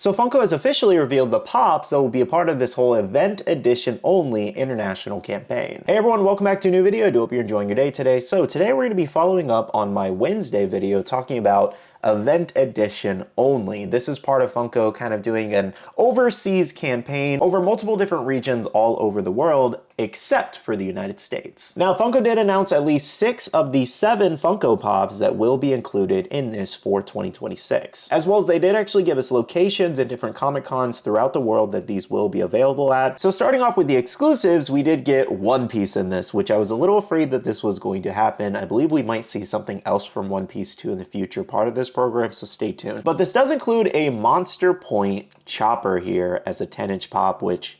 So Funko has officially revealed the Pops that will be a part of this whole event edition only international campaign. Hey everyone, welcome back to a new video. I do hope you're enjoying your day today. So today we're going to be following up on my Wednesday video talking about event edition only. This is part of Funko kind of doing an overseas campaign over multiple different regions all over the world, except for the United States. Now, Funko did announce at least 6 of the 7 Funko Pops that will be included in this for 2026. As well as they did actually give us locations and different Comic Cons throughout the world that these will be available at. So starting off with the exclusives, we did get One Piece in this, which I was a little afraid that this was going to happen. I believe we might see something else from One Piece too in the future part of this program, so stay tuned. But this does include a Monster Point Chopper here as a 10-inch pop, which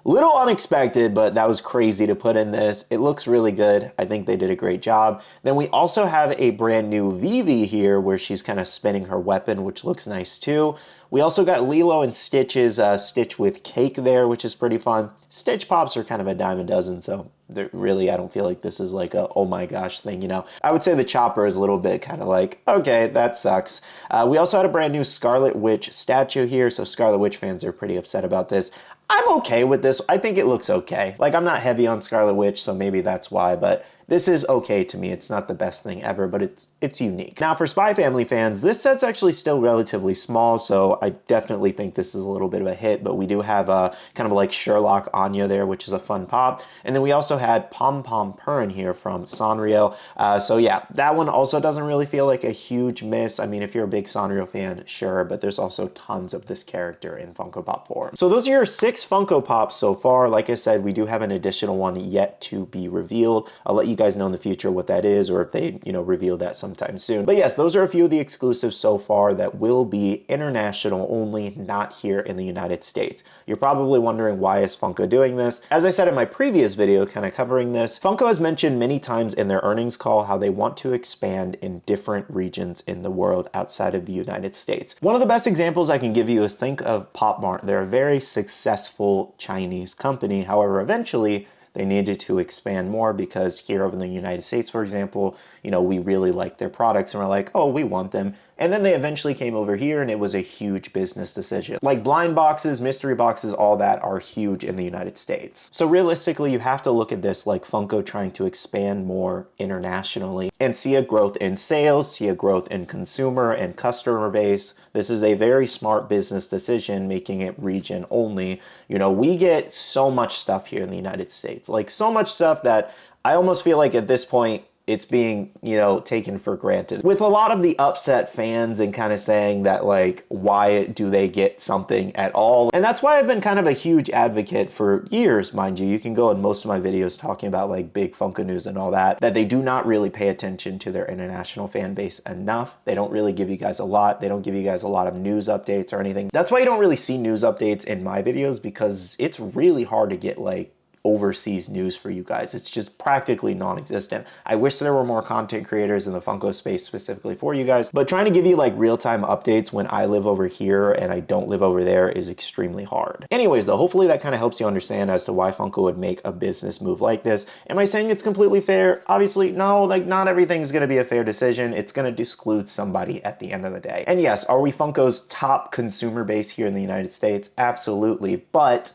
little unexpected, but that was crazy to put in this. It looks really good. I think they did a great job. Then we also have a brand new Vivi here where she's kind of spinning her weapon, which looks nice too. We also got Lilo and Stitch's Stitch with Cake there, which is pretty fun. Stitch Pops are kind of a dime a dozen, so really, I don't feel like this is like a oh my gosh thing, you know. I would say the Chopper is a little bit kind of like, okay, that sucks. We also had a brand new Scarlet Witch statue here, so Scarlet Witch fans are pretty upset about this. I'm okay with this. I think it looks okay. Like, I'm not heavy on Scarlet Witch, so maybe that's why, but this is okay to me. It's not the best thing ever, but it's unique. Now for Spy Family fans, this set's actually still relatively small, so I definitely think this is a little bit of a hit, but we do have a kind of like Sherlock Anya there, which is a fun pop. And then we also had Pom Pom Purin here from Sanrio. So yeah, that one also doesn't really feel like a huge miss. I mean, if you're a big Sanrio fan, sure, but there's also tons of this character in Funko Pop form. So those are your 6 Funko Pops so far. Like I said, we do have an additional one yet to be revealed. I'll let you guys know in the future what that is, or if they, you know, reveal that sometime soon. But yes, those are a few of the exclusives so far that will be international only, not here in the United States. You're probably wondering, why is Funko doing this? As I said in my previous video kind of covering this, Funko has mentioned many times in their earnings call how they want to expand in different regions in the world outside of the United States. One of the best examples I can give you is think of Pop Mart. They're a very successful Chinese company. However, eventually they needed to expand more because here over in the United States, for example, you know, we really like their products and we're like, oh, we want them. And then they eventually came over here and it was a huge business decision. Like blind boxes, mystery boxes, all that are huge in the United States. So realistically, you have to look at this like Funko trying to expand more internationally and see a growth in sales, see a growth in consumer and customer base. This is a very smart business decision, making it region only. You know, we get so much stuff here in the United States, like so much stuff that I almost feel like at this point, it's being, you know, taken for granted. With a lot of the upset fans and kind of saying that like, why do they get something at all? And that's why I've been kind of a huge advocate for years, mind you. You can go in most of my videos talking about like big Funko news and all that they do not really pay attention to their international fan base enough. They don't really give you guys a lot. They don't give you guys a lot of news updates or anything. That's why you don't really see news updates in my videos, because it's really hard to get like overseas news for you guys. It's just practically non-existent. I wish there were more content creators in the Funko space specifically for you guys, but trying to give you like real-time updates when I live over here and I don't live over there is extremely hard. Anyways though, hopefully that kind of helps you understand as to why Funko would make a business move like this. Am I saying it's completely fair? Obviously no, like not everything's going to be a fair decision. It's going to exclude somebody at the end of the day. And yes, are we Funko's top consumer base here in the United States? Absolutely, but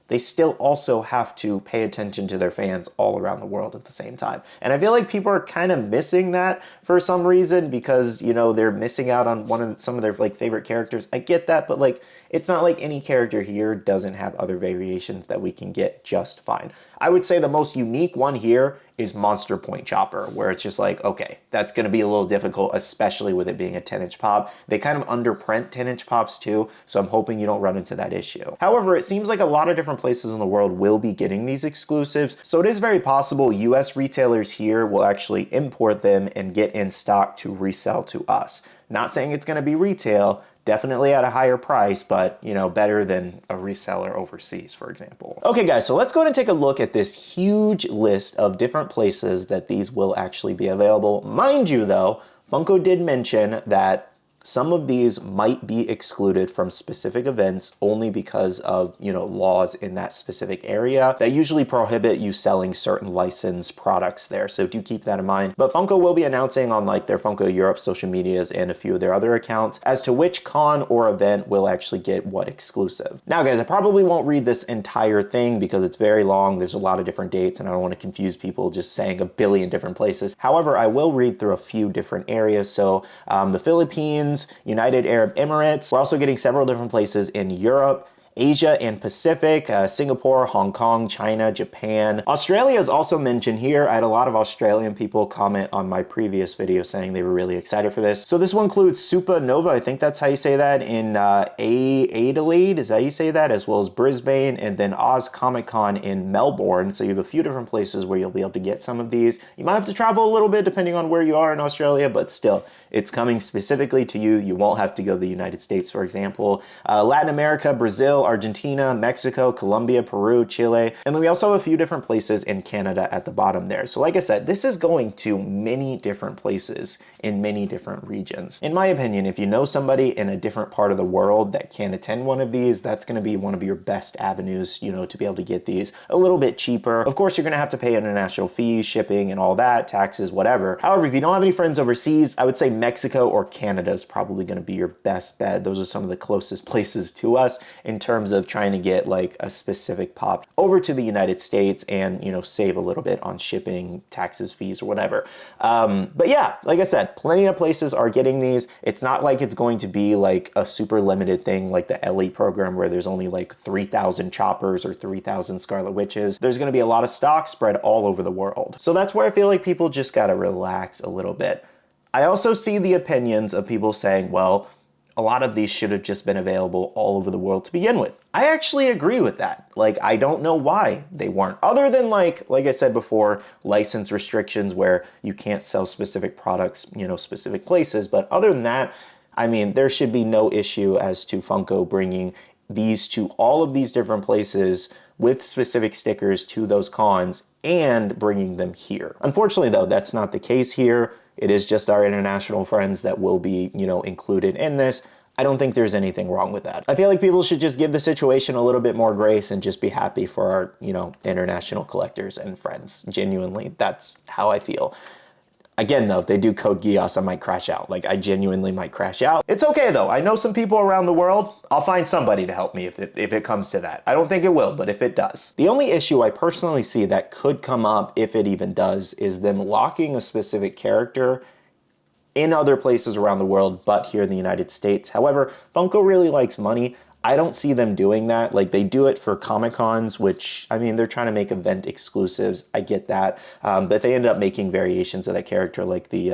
they still also have to pay attention to their fans all around the world at the same time. And I feel like people are kind of missing that for some reason because, you know, they're missing out on some of their like favorite characters. I get that, but like, it's not like any character here doesn't have other variations that we can get just fine. I would say the most unique one here is Monster Point Chopper, where it's just like, okay, that's going to be a little difficult, especially with it being a 10-inch pop. They kind of underprint 10-inch pops too, so I'm hoping you don't run into that issue. However, it seems like a lot of different places in the world will be getting these exclusives, so it is very possible US retailers here will actually import them and get in stock to resell to us. Not saying it's going to be retail, definitely at a higher price, but you know, better than a reseller overseas, for example. Okay guys, so let's go ahead and take a look at this huge list of different places that these will actually be available. Mind you though, Funko did mention that some of these might be excluded from specific events only because of, laws in that specific area that usually prohibit you selling certain licensed products there. So do keep that in mind. But Funko will be announcing on like their Funko Europe social medias and a few of their other accounts as to which con or event will actually get what exclusive. Now guys, I probably won't read this entire thing because it's very long. There's a lot of different dates and I don't want to confuse people just saying a billion different places. However, I will read through a few different areas. So the Philippines, United Arab Emirates, we're also getting several different places in Europe, Asia and Pacific, Singapore, Hong Kong, China, Japan. Australia is also mentioned here. I had a lot of Australian people comment on my previous video saying they were really excited for this. So this will include Supernova, I think that's how you say that, in Adelaide, is that how you say that, as well as Brisbane, and then Oz Comic Con in Melbourne. So you have a few different places where you'll be able to get some of these. You might have to travel a little bit depending on where you are in Australia, but still, it's coming specifically to you. You won't have to go to the United States, for example. Latin America, Brazil, Argentina, Mexico, Colombia, Peru, Chile, and then we also have a few different places in Canada at the bottom there. So like I said, this is going to many different places in many different regions. In my opinion, if you know somebody in a different part of the world that can attend one of these, that's going to be one of your best avenues, to be able to get these a little bit cheaper. Of course, you're going to have to pay international fees, shipping and all that, taxes, whatever. However, if you don't have any friends overseas, I would say Mexico or Canada is probably going to be your best bet. Those are some of the closest places to us in terms of trying to get like a specific pop over to the United States and, save a little bit on shipping, taxes, fees, or whatever. But yeah, like I said, plenty of places are getting these. It's not like it's going to be like a super limited thing like the Elite program where there's only like 3,000 choppers or 3,000 Scarlet Witches. There's going to be a lot of stock spread all over the world. So that's where I feel like people just got to relax a little bit. I also see the opinions of people saying, well, a lot of these should have just been available all over the world to begin with. I actually agree with that. Like, I don't know why they weren't. Other than like I said before, license restrictions where you can't sell specific products, specific places. But other than that, I mean, there should be no issue as to Funko bringing these to all of these different places with specific stickers to those cons and bringing them here. Unfortunately, though, that's not the case here. It is just our international friends that will be, included in this. I don't think there's anything wrong with that. I feel like people should just give the situation a little bit more grace and just be happy for our, international collectors and friends. Genuinely, that's how I feel. Again, though, if they do code Gios, I might crash out. Like, I genuinely might crash out. It's okay, though. I know some people around the world. I'll find somebody to help me if it comes to that. I don't think it will, but if it does. The only issue I personally see that could come up, if it even does, is them locking a specific character in other places around the world, but here in the United States. However, Funko really likes money. I don't see them doing that. Like, they do it for Comic-Cons, which, I mean, they're trying to make event exclusives. I get that. But they ended up making variations of that character, like the,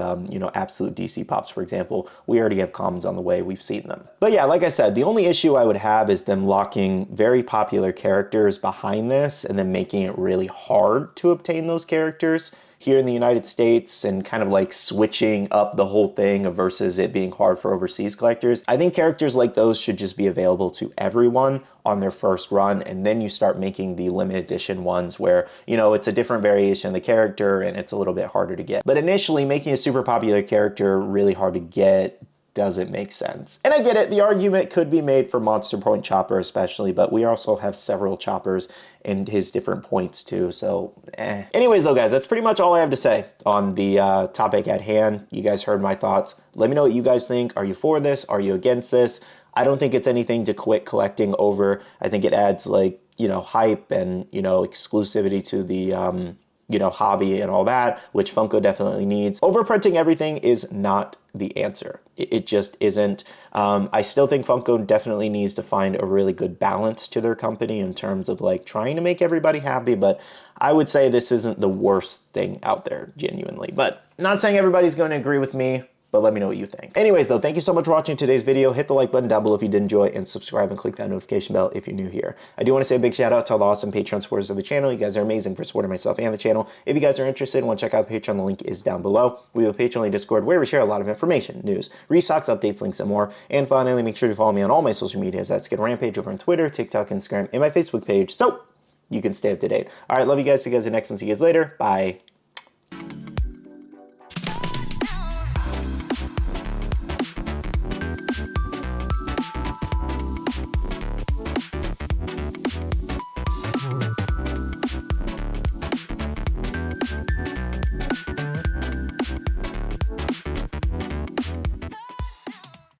Absolute DC Pops, for example. We already have commons on the way. We've seen them. But yeah, like I said, the only issue I would have is them locking very popular characters behind this and then making it really hard to obtain those characters here in the United States and kind of like switching up the whole thing versus it being hard for overseas collectors. I think characters like those should just be available to everyone on their first run, and then you start making the limited edition ones where, it's a different variation of the character and it's a little bit harder to get. But initially, making a super popular character really hard to get doesn't make sense. And I get it, the argument could be made for Monster Point Chopper especially, but we also have several Choppers and his different points too, so Anyways though guys, that's pretty much all I have to say on the topic at hand. You guys heard my thoughts. Let me know what you guys think. Are you for this? Are you against this? I don't think it's anything to quit collecting over. I think it adds like, hype and, exclusivity to the, hobby and all that, which Funko definitely needs. Overprinting everything is not the answer. It just isn't. I still think Funko definitely needs to find a really good balance to their company in terms of like trying to make everybody happy, but I would say this isn't the worst thing out there, genuinely. But not saying everybody's going to agree with me, but let me know what you think. Anyways though, thank you so much for watching today's video. Hit the like button down below if you did enjoy, and subscribe and click that notification bell if you're new here. I do want to say a big shout out to all the awesome Patreon supporters of the channel. You guys are amazing for supporting myself and the channel. If you guys are interested and want to check out the Patreon, the link is down below. We have a Patreon Discord where we share a lot of information, news, restocks, updates, links, and more. And finally, make sure to follow me on all my social medias at Skittlerampage over on Twitter, TikTok, Instagram, and my Facebook page, so you can stay up to date. All right, love you guys. See you guys in the next one. See you guys later. Bye.